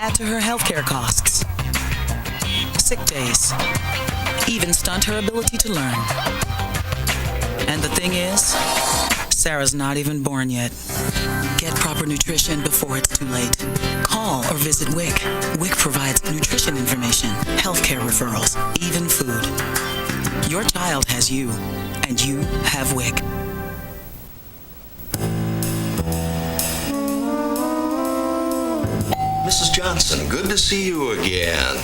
add to her healthcare costs, sick days, even stunt her ability to learn. And the thing is, Sarah's not even born yet. Get proper nutrition before it's too late. Call or visit WIC. WIC provides nutrition information, healthcare referrals, even food. Your child has you, and you have WIC. Mrs. Johnson, good to see you again.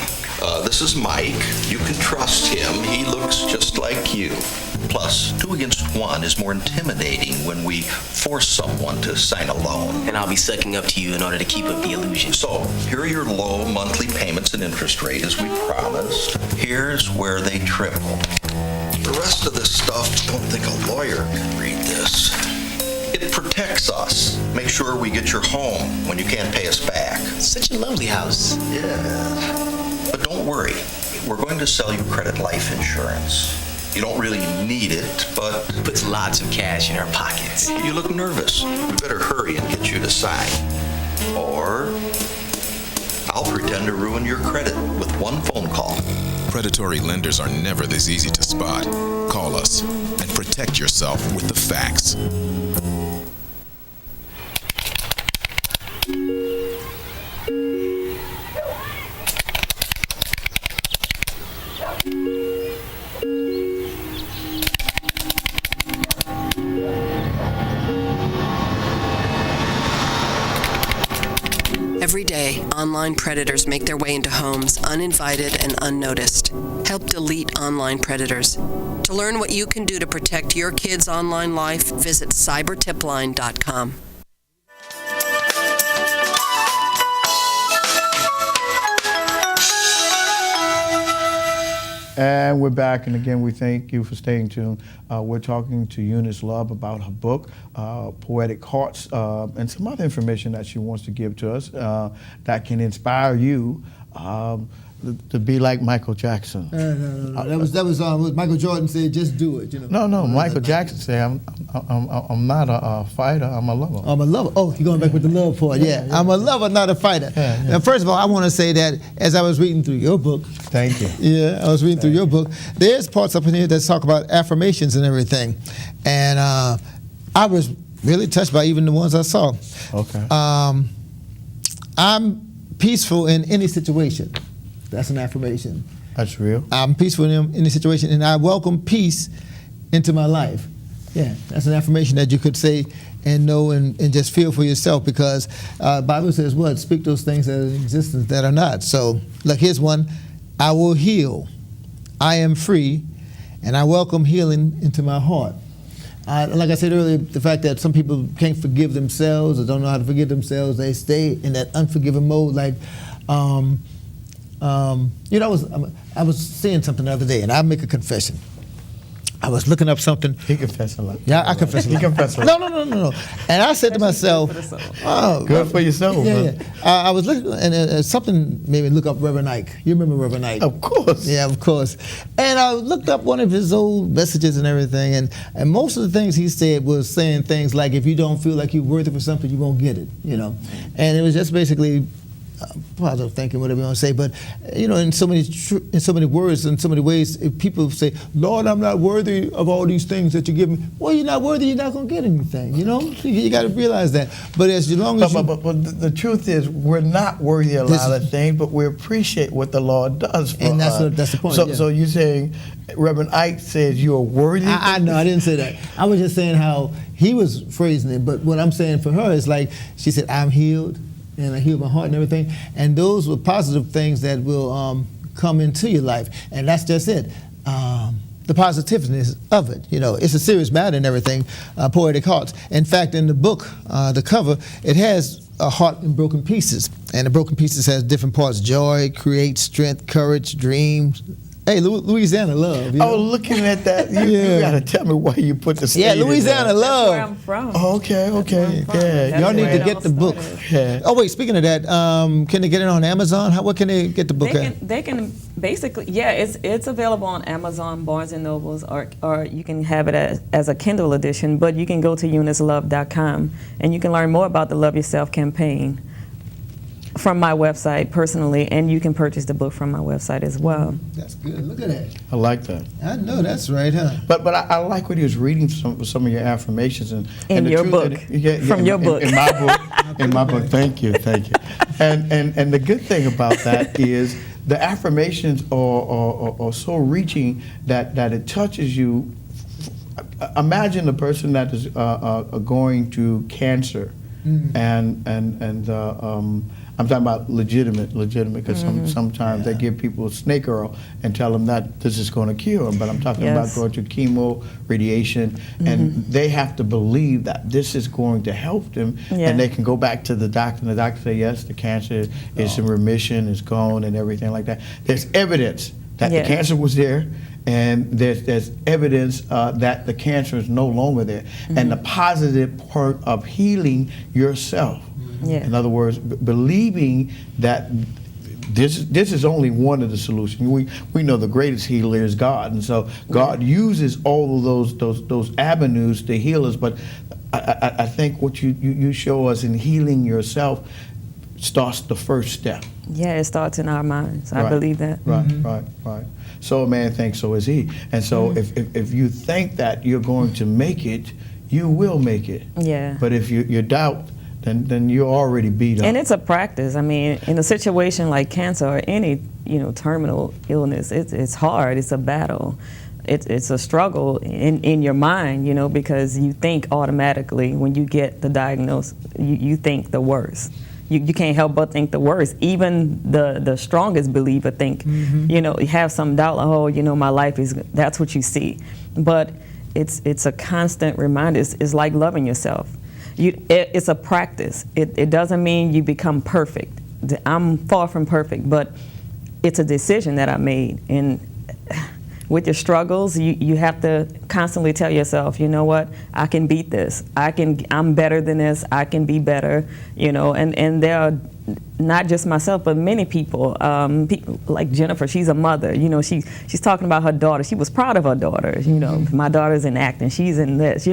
This is Mike. You can trust him. He looks just like you. Plus, 2 against 1 is more intimidating when we force someone to sign a loan. And I'll be sucking up to you in order to keep up the illusion. So, here are your low monthly payments and interest rate as we promised. Here's where they triple. The rest of this stuff, don't think a lawyer can read this. It protects us. Make sure we get your home when you can't pay us back. Such a lovely house. Yeah. But don't worry. We're going to sell you credit life insurance. You don't really need it, but puts lots of cash in our pockets. You look nervous. We better hurry and get you to sign. Or I'll pretend to ruin your credit with one phone call. Predatory lenders are never this easy to spot. Call us and protect yourself with the facts. Every day, online predators make their way into homes uninvited and unnoticed. Help delete online predators. To learn what you can do to protect your kids' online life, visit cybertipline.com. And we're back, and again, we thank you for staying tuned. We're talking to Eunice Love about her book, Poetic Hearts, and some other information that she wants to give to us that can inspire you to be like Michael Jackson. No. That was what Michael Jordan said. Just do it. You know. No. Michael Jackson said, "I'm not a fighter. I'm a lover." I'm a lover. Oh, you're going back with the love part. Yeah. I'm a lover, not a fighter. Yeah. Now, first of all, I want to say that as I was reading through your book. Thank you. Yeah, I was reading through your book. There's parts up in here that talk about affirmations and everything, and I was really touched by even the ones I saw. Okay. I'm peaceful in any situation. That's an affirmation. That's real. I'm peaceful in any situation, and I welcome peace into my life. Yeah, that's an affirmation that you could say and know and just feel for yourself, because Bible says what? Speak those things that are in existence that are not. So, look, here's one. I will heal. I am free, and I welcome healing into my heart. Like I said earlier, the fact that some people can't forgive themselves or don't know how to forgive themselves, they stay in that unforgiving mode. Like, you know, I was seeing something the other day, and I'll make a confession. I was looking up something. He confessed a lot. Yeah, I confess a lot. He confessed a lot. No. And I said to myself, "Oh, good for your soul." Yeah. I was looking, and something made me look up Reverend Ike. You remember Reverend Ike? Of course. Yeah, of course. And I looked up one of his old messages and everything, and most of the things he said was saying things like, if you don't feel like you're worthy for something, you won't get it, you know. And it was just basically positive thinking, whatever you want to say, but you know, in so many words, in so many ways, if people say, "Lord, I'm not worthy of all these things that you give me," well, you're not worthy. You're not going to get anything. You know, you got to realize that. But as long as but the truth is, we're not worthy of a lot of things, but we appreciate what the Lord does for us. And that's the point. So you're saying Reverend Ike says you are worthy? I know, I didn't say that. I was just saying how he was phrasing it. But what I'm saying for her is like, she said, "I'm healed, and I heal my heart and everything." And those were positive things that will come into your life. And that's just it. The positiveness of it. You know, it's a serious matter and everything, Poetic Hearts. In fact, in the book, the cover, it has a heart in broken pieces. And the broken pieces has different parts: joy, create, strength, courage, dreams. Hey, Louisiana love. You know? Oh, looking at that, you got to tell me why you put the state. Yeah, Louisiana love. That's where I'm from. Oh, okay. Yeah, y'all need to get the book. Yeah. Oh wait, speaking of that, can they get it on Amazon? What can they get the book at? They can basically, yeah, it's available on Amazon, Barnes and Nobles, or you can have it as a Kindle edition. But you can go to eunicelove.com and you can learn more about the Love Yourself campaign from my website personally, and you can purchase the book from my website as well. That's good. Look at that. I like that. I know that's right, huh? But I like what he was reading some of your affirmations and the your truth book. that From your book. in my book in my book. Thank you. And the good thing about that is the affirmations are so reaching that it touches you. Imagine a person that is going through cancer, and I'm talking about legitimate, because sometimes they give people snake oil and tell them that this is going to cure them. But I'm talking about going through chemo, radiation, and they have to believe that this is going to help them, and they can go back to the doctor, and the doctor say, yes, the cancer is in remission, is gone, and everything like that. There's evidence that the cancer was there, and there's evidence that the cancer is no longer there. And the positive part of healing yourself. In other words, believing that this is only one of the solutions. We know the greatest healer is God, and so God uses all of those avenues to heal us. But I think what you show us in healing yourself starts the first step. Yeah, it starts in our minds. I believe that. Right. So a man thinks, so is he. And so if you think that you're going to make it, you will make it. Yeah. But if you doubt, then you're already beat up. And it's a practice. I mean, in a situation like cancer or any terminal illness, it's hard. It's a battle. It's a struggle in your mind, because you think automatically when you get the diagnosis, you think the worst. You can't help but think the worst. Even the strongest believer think, you have some doubt, my life is, that's what you see. But it's a constant reminder. It's like loving yourself. It's a practice. It doesn't mean you become perfect. I'm far from perfect, but it's a decision that I made. And with your struggles, you have to constantly tell yourself, you know what, I can beat this. I'm better than this. I can be better. And there are not just myself, but many people, people like Jennifer. She's a mother. She's talking about her daughter. She was proud of her daughter. My daughter's in acting. She's in this.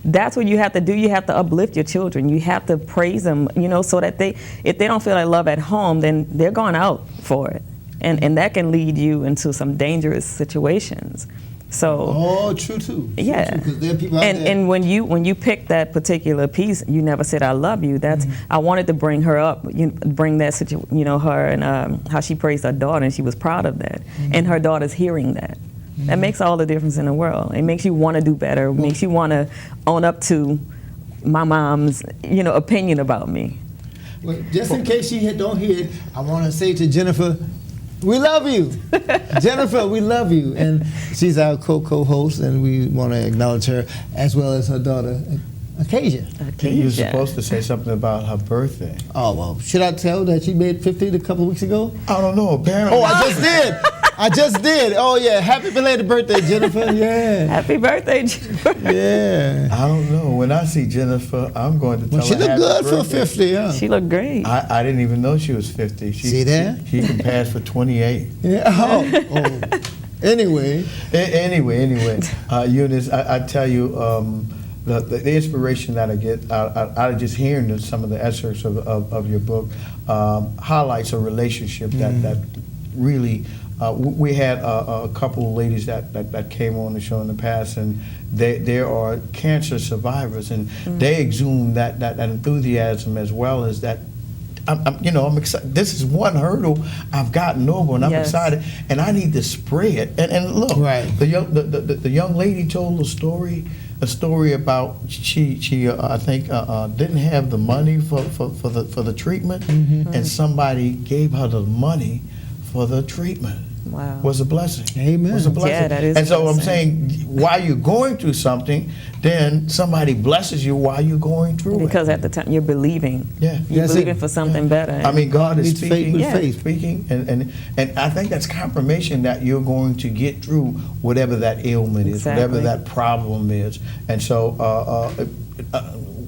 That's what you have to do. You have to uplift your children. You have to praise them. So that if they don't feel like love at home, then they're going out for it. And that can lead you into some dangerous situations. So true too. Yeah. Because there are people out there. And when you pick that particular piece, you never said I love you. That's I wanted to bring her up, bring that her and how she praised her daughter, and she was proud of that. And her daughter's hearing that. That makes all the difference in the world. It makes you want to do better. It makes you want to own up to my mom's opinion about me. Well, just in case she don't hear it, I want to say to Jennifer, we love you. Jennifer, we love you. And she's our co-host, and we want to acknowledge her as well as her daughter, Acacia. You're supposed to say something about her birthday. Oh, well, should I tell that she made 50 a couple of weeks ago? I don't know, apparently. Oh, I just did. Oh, yeah. Happy belated birthday, Jennifer. Yeah. Happy birthday, Jennifer. Yeah. I don't know. When I see Jennifer, I'm going to tell her she looked good birthday. for 50, huh? She looked great. I didn't even know she was 50. See that? She can pass for 28. Yeah. Oh. Anyway. Anyway, Eunice, I tell you, the inspiration that I get out of just hearing some of the excerpts of your book highlights a relationship that really. We had a couple of ladies that came on the show in the past, and they are cancer survivors, and they exude that enthusiasm as well as that. I'm excited. This is one hurdle I've gotten over, and I'm excited, and I need to spray it. And look, the young lady told a story about she I think didn't have the money for the treatment, and somebody gave her the money for the treatment. Wow. Was a blessing. Amen. Was a blessing. Yeah, that is and so a I'm blessing. saying, while you're going through something, then somebody blesses you while you're going through Because it. at the time you're believing. Yeah. You're believing for something better. I mean, God is Meets faith speaking, with faith. speaking, and I think that's confirmation that you're going to get through whatever that ailment is, whatever that problem is. And so,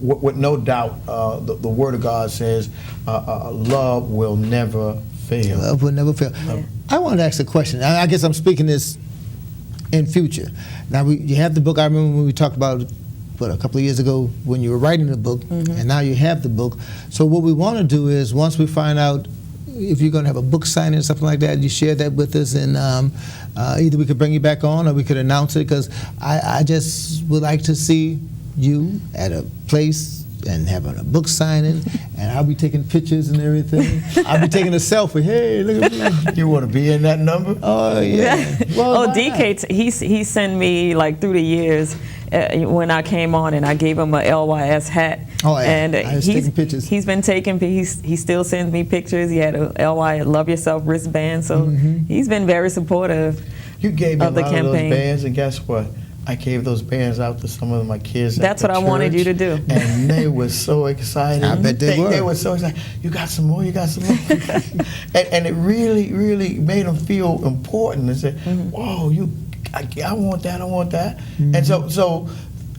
with no doubt, the Word of God says, love will never fail. Love will never fail. Yeah. I want to ask a question. I guess I'm speaking this in future. Now, you have the book. I remember when we talked about a couple of years ago when you were writing the book, and now you have the book. So what we want to do is, once we find out if you're going to have a book signing or something like that, you share that with us, and either we could bring you back on or we could announce it, because I just would like to see you at a place and having a book signing, and I'll be taking pictures and everything. I'll be taking a selfie. Hey, look at me. You want to be in that number? Oh, yeah. Well, why DK, he sent me, like, through the years, when I came on and I gave him a LYS hat. Oh, yeah. And I was taking pictures. He's been taking, he still sends me pictures. He had a LY Love Yourself wristband, so he's been very supportive You gave me a of the lot of those campaign. bands, and guess what? I gave those bands out to some of my kids. That's at what the I wanted you church, to do. And they were so excited. I bet they were. They were so excited. You got some more, you got some more. and it really, really made them feel important and say, whoa, I want that, I want that. And so,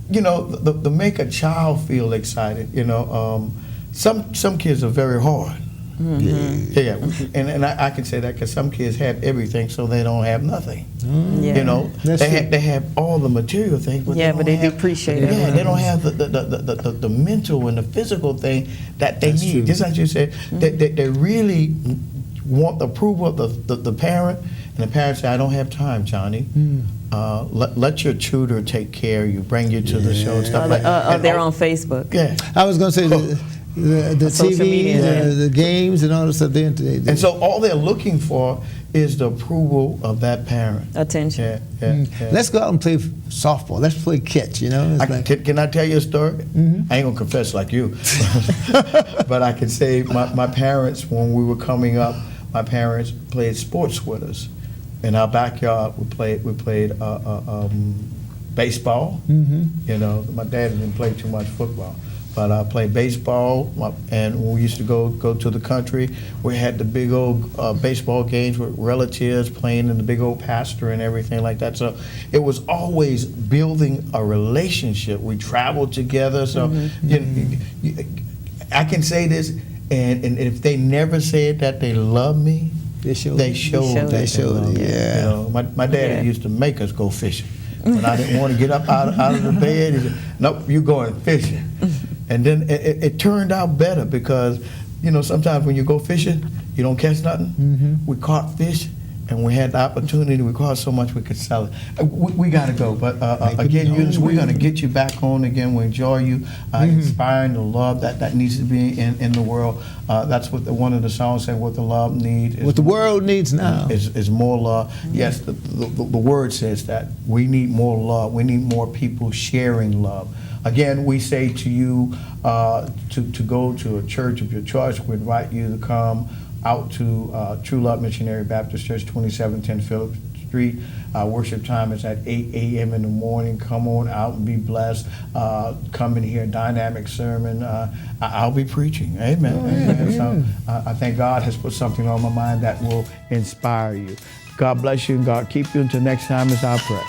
you know, to make a child feel excited, you know, some kids are very hard. Yeah, and I can say that because some kids have everything, so they don't have nothing. Yeah. You know, they have all the material things, but But they appreciate it. Yeah, they don't have the mental and the physical thing that they need. true. Just like you said, they really want the approval of the parent, and the parent say, "I don't have time, Johnny. Let your tutor take care of you, bring you to the show, and stuff like that." They're on Facebook. Yeah. I was going to say the Social TV, media, the games, and all the stuff. And so all they're looking for is the approval of that parent. Attention. Yeah. Let's go out and play softball. Let's play catch, you know? It's Can I tell you a story? I ain't gonna confess like you, but I can say my parents, when we were coming up, my parents played sports with us. In our backyard, we played baseball. You know, my dad didn't play too much football, but I played baseball. And when we used to go to the country, we had the big old baseball games with relatives playing in the big old pasture and everything like that. So it was always building a relationship. We traveled together. So I can say this, and if they never said that they love me, they showed it. You know, my dad used to make us go fishing. When I didn't want to get up out of the bed, he said, "Nope, you going fishing." And then it turned out better because, you know, sometimes when you go fishing, you don't catch nothing. We caught fish, and we had the opportunity. We caught so much we could sell it. We got to go. But again, Eunice, we're going to get you back on again. We enjoy you, inspiring the love that needs to be in the world. That's what one of the songs said, what the love needs. What the world needs now is more love. Yes, the word says that. We need more love. We need more people sharing love. Again, we say to you to go to a church of your choice. We invite you to come out to True Love Missionary Baptist Church, 2710 Phillips Street. Worship time is at 8 a.m. in the morning. Come on out and be blessed. Come and hear a dynamic sermon. I'll be preaching. Amen. Amen. So I think God has put something on my mind that will inspire you. God bless you and God keep you. Until next time is our prayer.